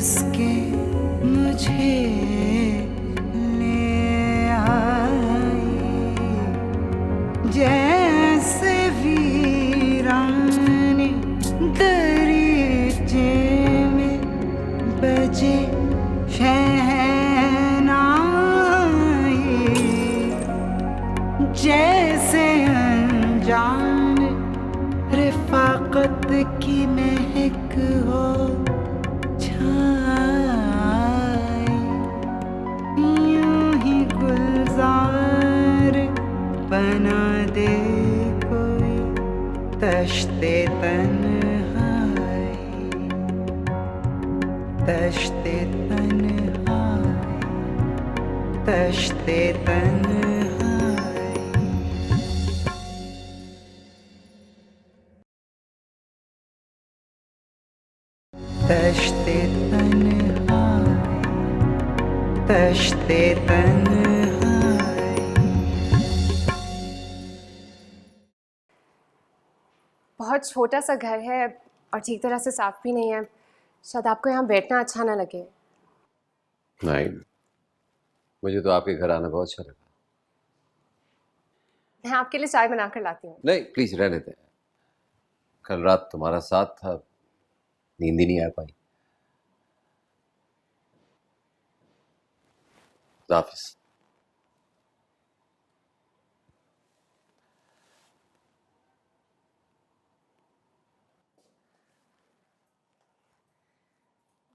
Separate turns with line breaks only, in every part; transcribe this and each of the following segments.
उसके मुझे ले आई, जैसे वीराने दरीचे में बजे शहनाई, जैसे अनजान रिफाकत की महक हो छाई, यूं ही गुलजार बना दे कोई तश्ते तन्हाई, तश्ते तन्हाई, तश्ते तन्हाई। तश्ते तन्हाई, तश्ते तन्हाई।
बहुत छोटा सा घर है और ठीक तरह से साफ भी नहीं है। शायद आपको यहाँ बैठना अच्छा ना लगे।
नहीं, मुझे तो आपके घर आना बहुत अच्छा लगा।
मैं आपके लिए चाय बना कर लाती हूँ।
नहीं प्लीज रहने दें, कल रात तुम्हारा साथ था, नींद ही नहीं आ पाई। हाफिज।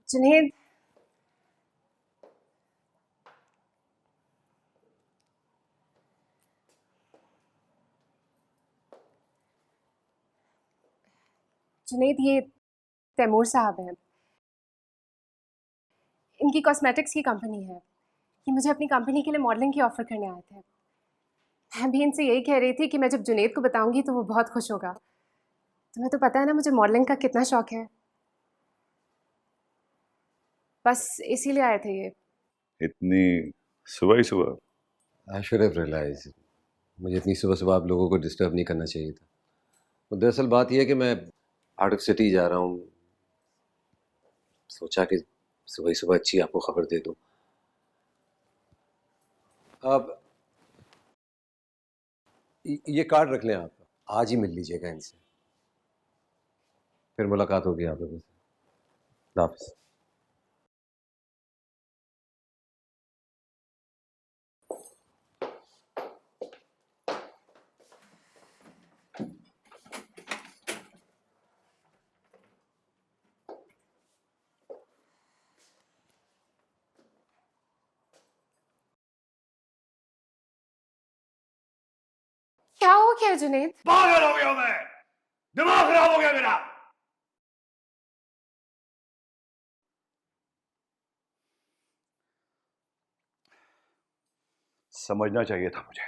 जुनेद, जुनेद ये तैमूर साहब हैं। इनकी कॉस्मेटिक्स की कंपनी है। ये मुझे अपनी कंपनी के लिए मॉडलिंग की ऑफर करने आए थे। मैं भी इनसे यही कह रही थी कि मैं जब जुनेद को बताऊंगी तो वो बहुत खुश होगा। तुम्हें तो पता है ना मुझे मॉडलिंग का कितना शौक है। बस इसीलिए आए थे ये।
इतनी सुबह ही सुबह?
आई शुड हैव रियलाइज्ड, मुझे इतनी सुबह सुबह आप लोगों को डिस्टर्ब नहीं करना चाहिए था। तो दरअसल बात यह है कि मैं आउट ऑफ सिटी जा रहा हूँ, सोचा कि सुबह ही सुबह अच्छी आपको खबर दे दूँ। अब ये कार्ड रख लें, आप आज ही मिल लीजिएगा इनसे, फिर मुलाकात होगी आप लोगों से। हाफिज।
क्या हो गया जुनेद?
पागल हो गया मैं, दिमाग खराब हो गया मेरा। समझना चाहिए था मुझे,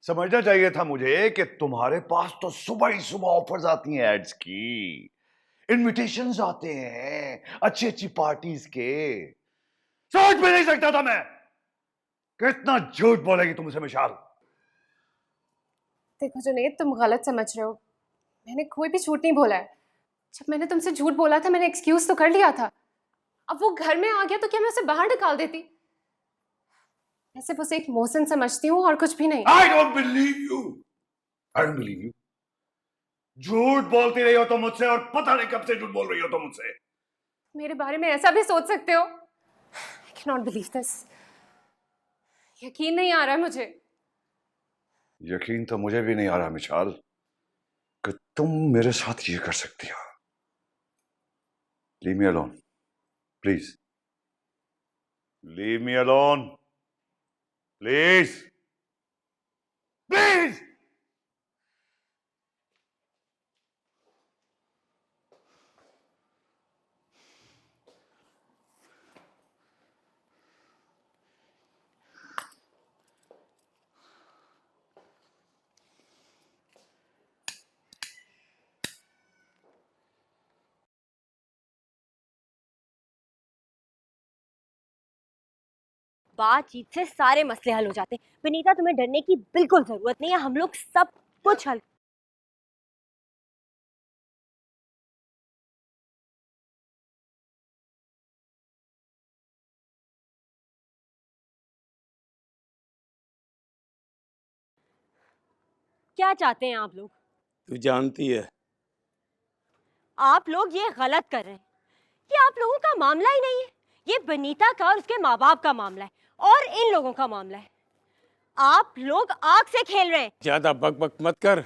समझना चाहिए था मुझे कि तुम्हारे पास तो सुबह ही सुबह ऑफर्स आती हैं, एड्स की इनविटेशंस आते हैं अच्छी अच्छी पार्टीज के। सोच भी नहीं सकता था मैं, कितना झूठ बोलेगी तुमसे मिशाल।
देखो जुनेद, तुम गलत समझ रहे हो। मैंने कोई भी झूठ नहीं बोला है। जब मैंने तुमसे झूठ बोला था मैंने एक्सक्यूज तो कर लिया था। अब वो घर में आ गया तो क्या मैं उसे बाहर निकाल देती? मैं सिर्फ उसे एक मोहसिन समझती हूँ और कुछ भी नहीं।
I don't believe you, I don't believe you. झूठ बोलती रही हो तो मुझसे, और पता नहीं कब से झूठ बोल रही हो तो मुझसे।
मेरे बारे में ऐसा भी सोच सकते हो? I can not believe this. यकीन नहीं आ रहा है मुझे।
यकीन तो मुझे भी नहीं आ रहा मिशाल कि तुम मेरे साथ ये कर सकती हो। Leave me alone please, leave me alone please, please.
बातचीत से सारे मसले हल हो जाते हैं। विनीता, तुम्हें डरने की बिल्कुल जरूरत नहीं है, हम लोग सब कुछ हल क्या चाहते हैं आप लोग?
तू जानती है
आप लोग ये गलत कर रहे हैं। ये आप लोगों का मामला ही नहीं है, ये बनीता का और उसके माँ बाप का मामला है और इन लोगों का मामला है। आप लोग आग से खेल रहे हैं।
ज्यादा बक बक मत कर।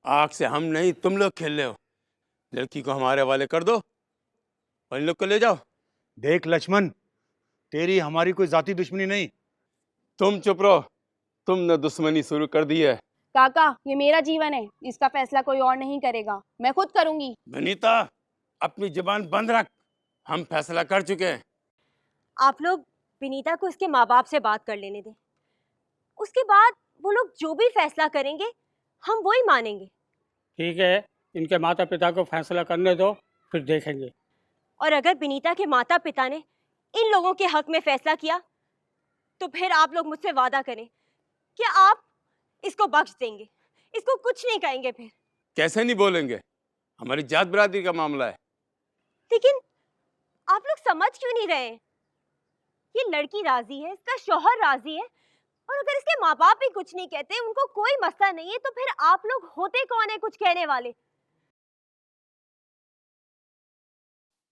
आग से हम नहीं तुम लोग खेल रहे हो। लड़की को हमारे हवाले कर दो और इन लोग को ले जाओ।
देख लक्ष्मण, तेरी हमारी कोई जाति दुश्मनी नहीं।
तुम चुप रहो, तुमने दुश्मनी शुरू कर दी है।
काका, ये मेरा जीवन है, इसका फैसला कोई और नहीं करेगा, मैं खुद करूंगी।
बनीता अपनी जुबान बंद रख, हम फैसला कर चुके हैं।
आप लोग विनीता को उसके माँ बाप से बात कर लेने दें, उसके बाद वो लोग जो भी फैसला करेंगे हम वही मानेंगे।
ठीक है, इनके माता पिता को फैसला करने दो, फिर देखेंगे।
और अगर विनीता के माता पिता ने इन लोगों के हक में फैसला किया तो फिर आप लोग मुझसे वादा करें कि आप इसको बख्श देंगे, इसको कुछ नहीं कहेंगे। फिर
कैसे नहीं बोलेंगे, हमारी जात बिरादरी का मामला है।
लेकिन आप लोग समझ क्यों नहीं रहे हैं? ये लड़की राजी है, इसका शौहर राजी है, और अगर इसके माँ बाप भी कुछ नहीं कहते, उनको कोई मसला नहीं है, तो फिर आप लोग होते कौन है कुछ कहने वाले?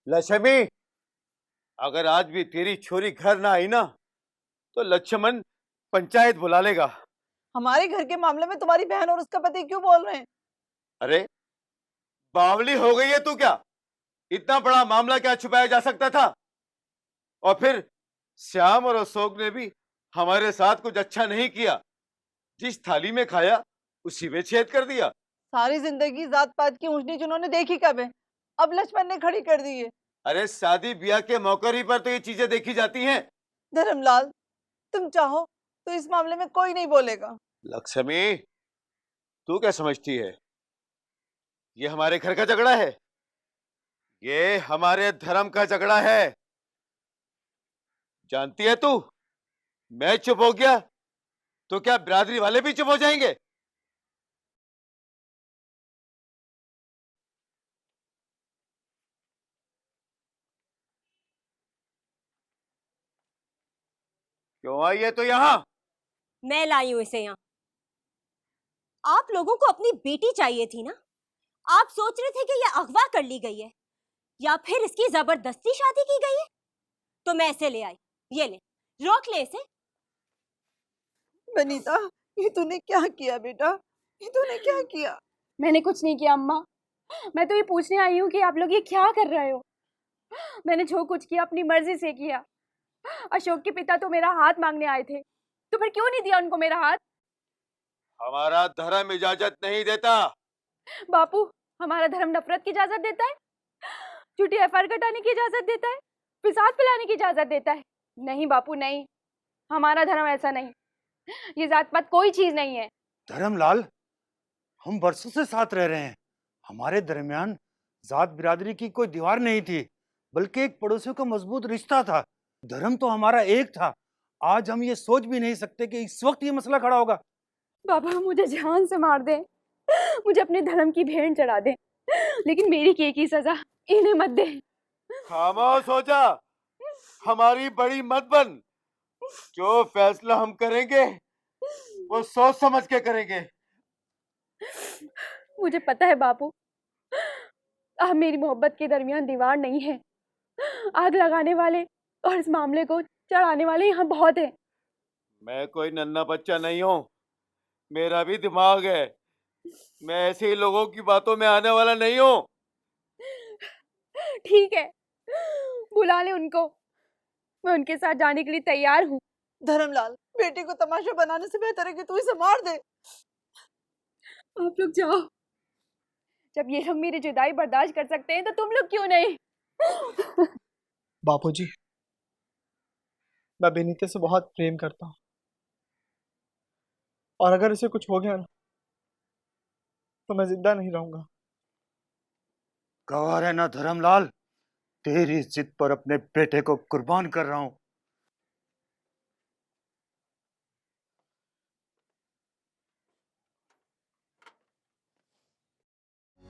लक्ष्मी, अगर आज भी तेरी छोरी घर ना आई ना तो लक्ष्मण पंचायत बुला लेगा।
हमारे घर के मामले में तुम्हारी बहन और उसका पति क्यों बोल रहे हैं?
अरे बावली हो गई है तू क्या? इतना बड़ा मामला क्या छुपाया जा सकता था? और फिर श्याम और अशोक ने भी हमारे साथ कुछ अच्छा नहीं किया। जिस थाली में खाया उसी में छेद कर दिया।
सारी जिंदगी जात पात की ऊंच नीच उन्होंने देखी कब है? अब लक्ष्मण ने खड़ी कर दी है।
अरे शादी ब्याह के मौके ही पर तो ये चीजें देखी जाती हैं।
धर्मलाल, तुम चाहो तो इस मामले में कोई नहीं बोलेगा।
लक्ष्मी, तू क्या समझती है ये हमारे घर का झगड़ा है? ये हमारे धर्म का झगड़ा है। जानती है तू, मैं चुप हो गया तो क्या बिरादरी वाले भी चुप हो जाएंगे? क्यों आई है तो यहां?
मैं लाई हूं इसे यहाँ। आप लोगों को अपनी बेटी चाहिए थी ना? आप सोच रहे थे कि ये अगवा कर ली गई है या फिर इसकी जबरदस्ती शादी की गई है, तो मैं इसे ले आई। ये ले, रोक ले इसे।
बनीता, ये तूने क्या किया बेटा? ये तूने क्या किया?
मैंने कुछ नहीं किया अम्मा, मैं तो ये पूछने आई हूँ कि आप लोग ये क्या कर रहे हो। मैंने जो कुछ किया अपनी मर्जी से किया। अशोक के पिता तो मेरा हाथ मांगने आए थे, तो फिर क्यों नहीं दिया उनको मेरा हाथ?
हमारा धर्म इजाजत नहीं देता।
बापू, हमारा धर्म नफरत की इजाजत देता है, झूठी एफआईआर कटाने की इजाजत देता है, फिसाद फैलाने की इजाजत देता है। नहीं बापू नहीं, हमारा धर्म ऐसा नहीं। ये जात पात कोई चीज नहीं है।
धर्मलाल, हम बरसों से साथ रह रहे हैं। हमारे दरमियान जात बिरादरी की कोई दीवार नहीं थी, बल्कि एक पड़ोसियों का मजबूत रिश्ता था। धर्म तो हमारा एक था। आज हम ये सोच भी नहीं सकते कि इस वक्त ये मसला खड़ा होगा।
बाबा, मुझे जान से मार दे, मुझे अपने धर्म की भेंट चढ़ा दे, लेकिन मेरी के की सजा इन्हें मत दे।
खामोश हो जा, हमारी बड़ी मत बन। जो फैसला हम करेंगे वो सोच समझ के करेंगे।
मुझे पता है बापू, आप मेरी मोहब्बत के दरमियान दीवार नहीं है। आग लगाने वाले और इस मामले को चढ़ाने वाले यहाँ बहुत हैं।
मैं कोई नन्हा बच्चा नहीं हूँ, मेरा भी दिमाग है। मैं ऐसे ही लोगों की बातों में आने वाला नहीं हूँ।
ठीक है, बुला ले उनको, मैं उनके साथ जाने के लिए तैयार हूँ।
धर्मलाल, बेटी को तमाशा बनाने से बेहतर है कि तू इसे मार दे।
आप लोग जाओ, जब ये लोग मेरी जुदाई बर्दाश्त कर सकते हैं तो तुम लोग क्यों नहीं?
बापूजी, मैं बेनीते से बहुत प्रेम करता हूँ, और अगर इसे कुछ हो गया ना तो मैं जिंदा नहीं रहूंगा।
गवार है ना धर्मलाल, तेरी जिद पर अपने बेटे को कुर्बान कर रहा हूँ।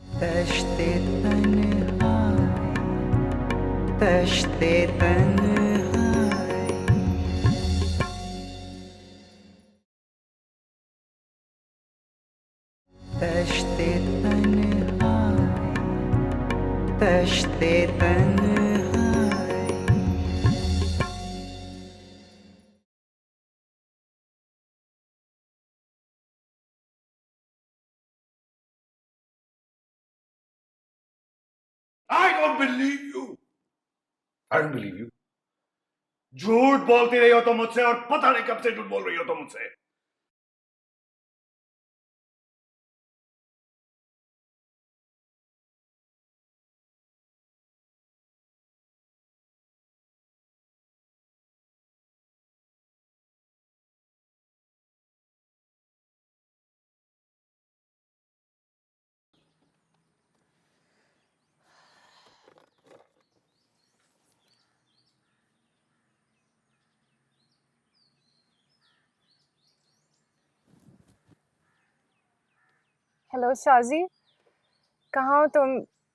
तश्ते तन्हाई, तश्ते तन्हाई। दश्ते तन्हाई
I don't believe you. I don't believe you. झूठ बोलती रही हो तो मुझसे, और पता नहीं कब से झूठ बोल रही हो तो मुझसे।
हेलो शाजी, कहाँ हो तुम?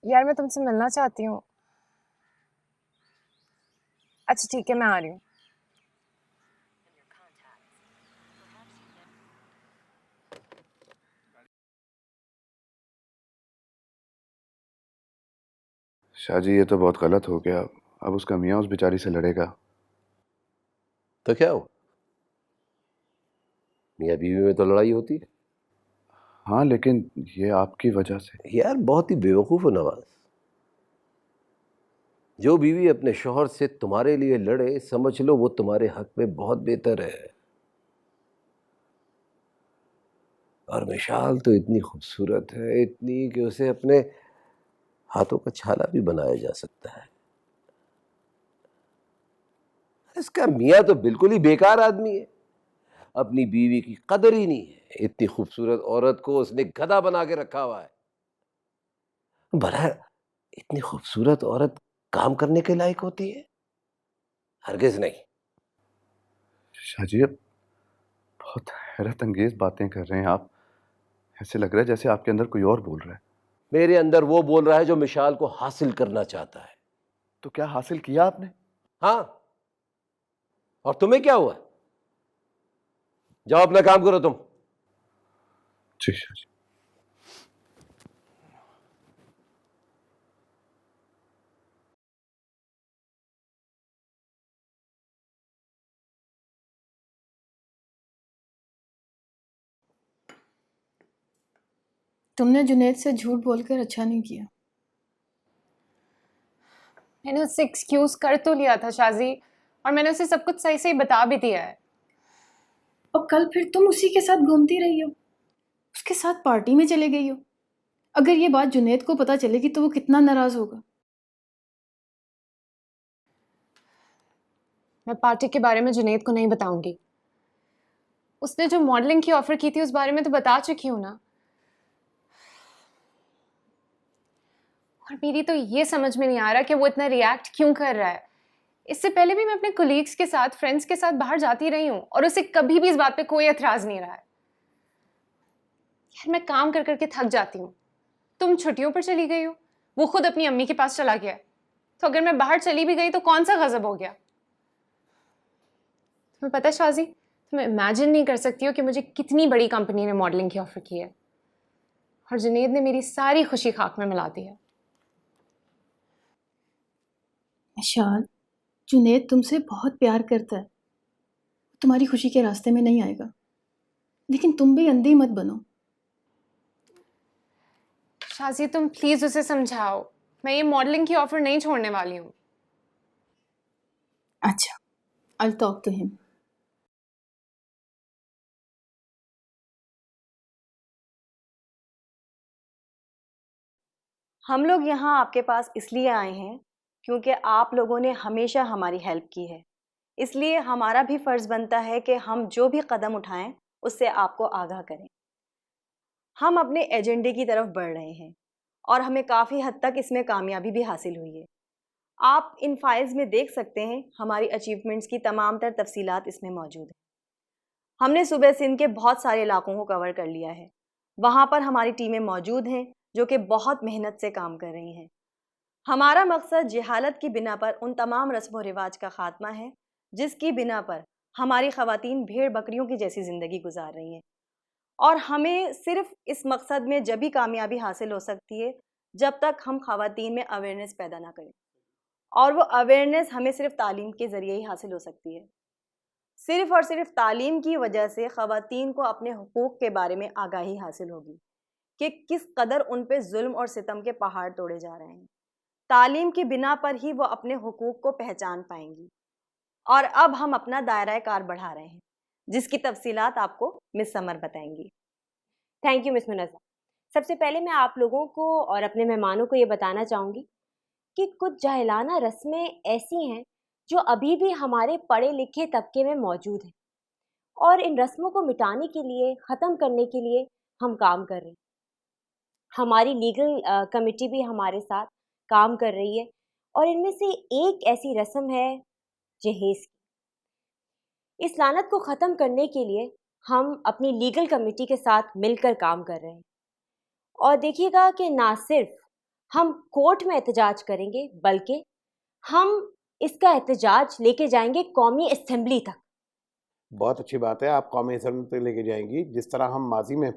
यार मैं तुमसे मिलना चाहती हूँ। अच्छा ठीक है, मैं आ रही हूँ।
शाहजी, ये तो बहुत गलत हो गया। अब उसका मियाँ उस बेचारी से लड़ेगा।
तो क्या हो, मियाँ बीवी में तो लड़ाई होती है।
हाँ, लेकिन ये आपकी वजह से।
यार बहुत ही बेवकूफ़ हो नवाज। जो बीवी अपने शौहर से तुम्हारे लिए लड़े, समझ लो वो तुम्हारे हक में बहुत बेहतर है। और मिशाल तो इतनी खूबसूरत है, इतनी कि उसे अपने हाथों का छाला भी बनाया जा सकता है। इसका मियाँ तो बिल्कुल ही बेकार आदमी है, अपनी बीवी की कदर ही नहीं है। इतनी खूबसूरत औरत को उसने गधा बना के रखा हुआ है। भला इतनी खूबसूरत औरत काम करने के लायक होती है? हरगिज नहीं।
शाहजी, बहुत हैरत अंगेज बातें कर रहे हैं आप। ऐसे लग रहा है जैसे आपके अंदर कोई और बोल रहा है।
मेरे अंदर वो बोल रहा है जो मिशाल को हासिल करना चाहता है।
तो क्या हासिल किया आपने?
हाँ, और तुम्हें क्या हुआ? जाओ अपना काम करो तुम।
जी शाहजी।
तुमने जुनैद से झूठ बोलकर अच्छा नहीं किया।
मैंने उससे एक्सक्यूज कर तो लिया था शाजी, और मैंने उसे सब कुछ सही सही बता भी दिया है।
और कल फिर तुम उसी के साथ घूमती रही हो, उसके साथ पार्टी में चले गई हो। अगर ये बात जुनैद को पता चलेगी तो वो कितना नाराज होगा।
मैं पार्टी के बारे में जुनैद को नहीं बताऊंगी। उसने जो मॉडलिंग की ऑफर की थी उस बारे में तो बता चुकी हूँ ना। और मेरी तो ये समझ में नहीं आ रहा कि वो इतना रिएक्ट क्यों कर रहा है। इससे पहले भी मैं अपने कोलीग्स के साथ, फ्रेंड्स के साथ बाहर जाती रही हूँ और उसे कभी भी इस बात पे कोई एतराज नहीं रहा है। यार मैं काम कर करके थक जाती हूँ। तुम छुट्टियों पर चली गई हो, वो खुद अपनी अम्मी के पास चला गया है। तो अगर मैं बाहर चली भी गई तो कौन सा गजब हो गया? तुम्हें पता है शाजी, तुम इमेजिन नहीं कर सकती हो कि मुझे कितनी बड़ी कंपनी ने मॉडलिंग की ऑफर की है, और जुनैद ने मेरी सारी खुशी खाक में मिला दी है।
मिशाल, जुनैद तुमसे बहुत प्यार करता है, तुम्हारी खुशी के रास्ते में नहीं आएगा, लेकिन तुम भी अंधी मत बनो।
शाजी तुम प्लीज उसे समझाओ, मैं ये मॉडलिंग की ऑफर नहीं छोड़ने वाली हूँ।
अच्छा, I'll talk to him.
हम लोग यहाँ आपके पास इसलिए आए हैं क्योंकि आप लोगों ने हमेशा हमारी हेल्प की है। इसलिए हमारा भी फ़र्ज़ बनता है कि हम जो भी कदम उठाएं उससे आपको आगाह करें। हम अपने एजेंडे की तरफ बढ़ रहे हैं और हमें काफ़ी हद तक इसमें कामयाबी भी हासिल हुई है। आप इन फाइल्स में देख सकते हैं, हमारी अचीवमेंट्स की तमाम तर तफसीलात इसमें मौजूद हैं। हमने सूबे सिंध के बहुत सारे इलाकों को कवर कर लिया है। वहाँ पर हमारी टीमें मौजूद हैं जो कि बहुत मेहनत से काम कर रही हैं। हमारा मकसद जहालत की बिना पर उन तमाम रस्म व रिवाज का खात्मा है जिसकी बिना पर हमारी ख़वातीन भेड़ बकरियों की जैसी ज़िंदगी गुजार रही हैं। और हमें सिर्फ इस मकसद में जब भी कामयाबी हासिल हो सकती है जब तक हम खवातीन में अवेयरनेस पैदा ना करें। और वो अवेयरनेस हमें सिर्फ तालीम के ज़रिए ही हासिल हो सकती है। सिर्फ और सिर्फ तालीम की वजह से खवातीन को अपने हुकूक के बारे में आगाही हासिल होगी कि किस कदर उन पे जुल्म और सितम के पहाड़ तोड़े जा रहे हैं। तालीम की बिना पर ही वो अपने हुकूक को पहचान पाएंगी। और अब हम अपना दायरा कार बढ़ा रहे हैं, जिसकी तफसीलात आपको मिस समर बताएंगी।
Thank you miss Munazza. सबसे पहले मैं आप लोगों को और अपने मेहमानों को ये बताना चाहूँगी कि कुछ जाहिलाना रस्में ऐसी हैं जो अभी भी हमारे पढ़े लिखे तबके में मौजूद हैं, और इन रस्मों को मिटाने के लिए, ख़त्म करने के लिए हम काम कर रहे हैं। हमारी लीगल कमेटी भी हमारे साथ काम कर रही है, और इनमें से एक ऐसी रस्म है जहेज़ की। इस लानत को ख़त्म करने के लिए हम अपनी लीगल कमेटी के साथ मिलकर काम कर रहे हैं। और देखिएगा कि ना सिर्फ हम कोर्ट में एहतजाज करेंगे, बल्कि हम इसका एहतजाज लेके जाएंगे कौमी असेंबली तक।
बहुत अच्छी बात है, आप कौमी असेंबली तक लेके जाएंगी। जिस तरह हम माजी में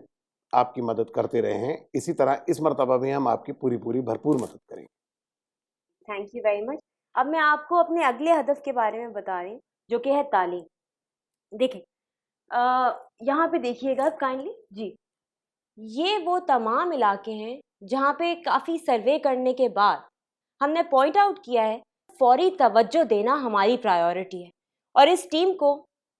आपकी मदद करते रहे हैं, इसी तरह इस मरतबा भी हम आपकी पूरी भरपूर मदद करेंगे।
Thank you very much. अब मैं आपको अपने अगले हदफ के बारे में बता रही हूँ, जो कि है तालीम। देखिए, यहाँ पे देखिएगा काइंडली जी, ये वो तमाम इलाके हैं जहाँ पे काफ़ी सर्वे करने के बाद हमने पॉइंट आउट किया है फौरी तवज्जो देना हमारी प्रायोरिटी है, और इस टीम को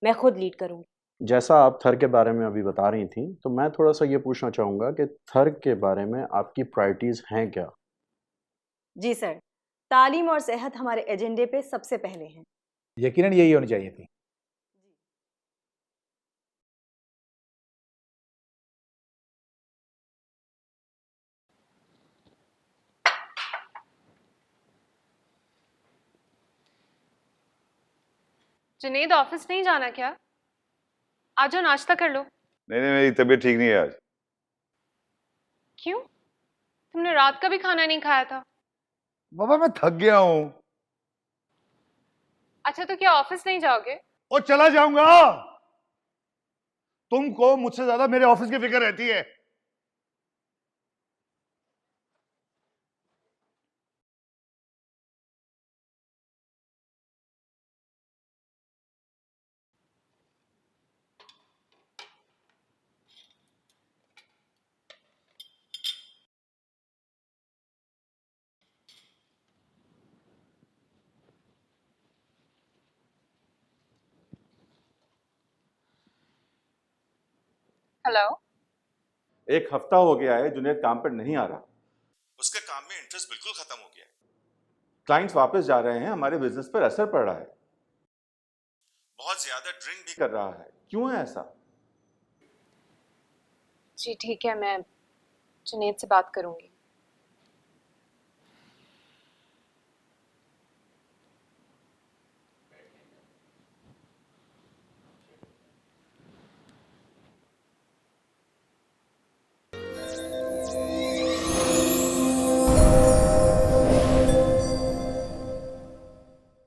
मैं खुद लीड करूँगी।
जैसा आप थर के बारे में अभी बता रही थी, तो मैं थोड़ा सा ये पूछना चाहूँगा कि थर के बारे में आपकी प्रायोरिटीज़ हैं क्या?
जी सर, तालीम और सेहत हमारे एजेंडे पे सबसे पहले हैं।
यकीनन यही होनी चाहिए थी।
जुनेद, ऑफिस नहीं जाना क्या? आ जाओ, नाश्ता कर लो।
नहीं, मेरी तबीयत ठीक नहीं है आज।
क्यों? तुमने रात का भी खाना नहीं खाया था।
बाबा मैं थक गया हूँ।
अच्छा, तो क्या ऑफिस नहीं जाओगे?
और चला जाऊंगा। तुमको मुझसे ज्यादा मेरे ऑफिस की फिक्र रहती है।
हेलो।
एक हफ्ता हो गया है जुनैद काम पर नहीं आ रहा। उसके काम में इंटरेस्ट बिल्कुल खत्म हो गया है। क्लाइंट्स वापस जा रहे हैं, हमारे बिजनेस पर असर पड़ रहा है। बहुत ज्यादा ड्रिंक भी कर रहा है। क्यों है ऐसा?
जी ठीक है, मैं जुनेद से बात करूंगी।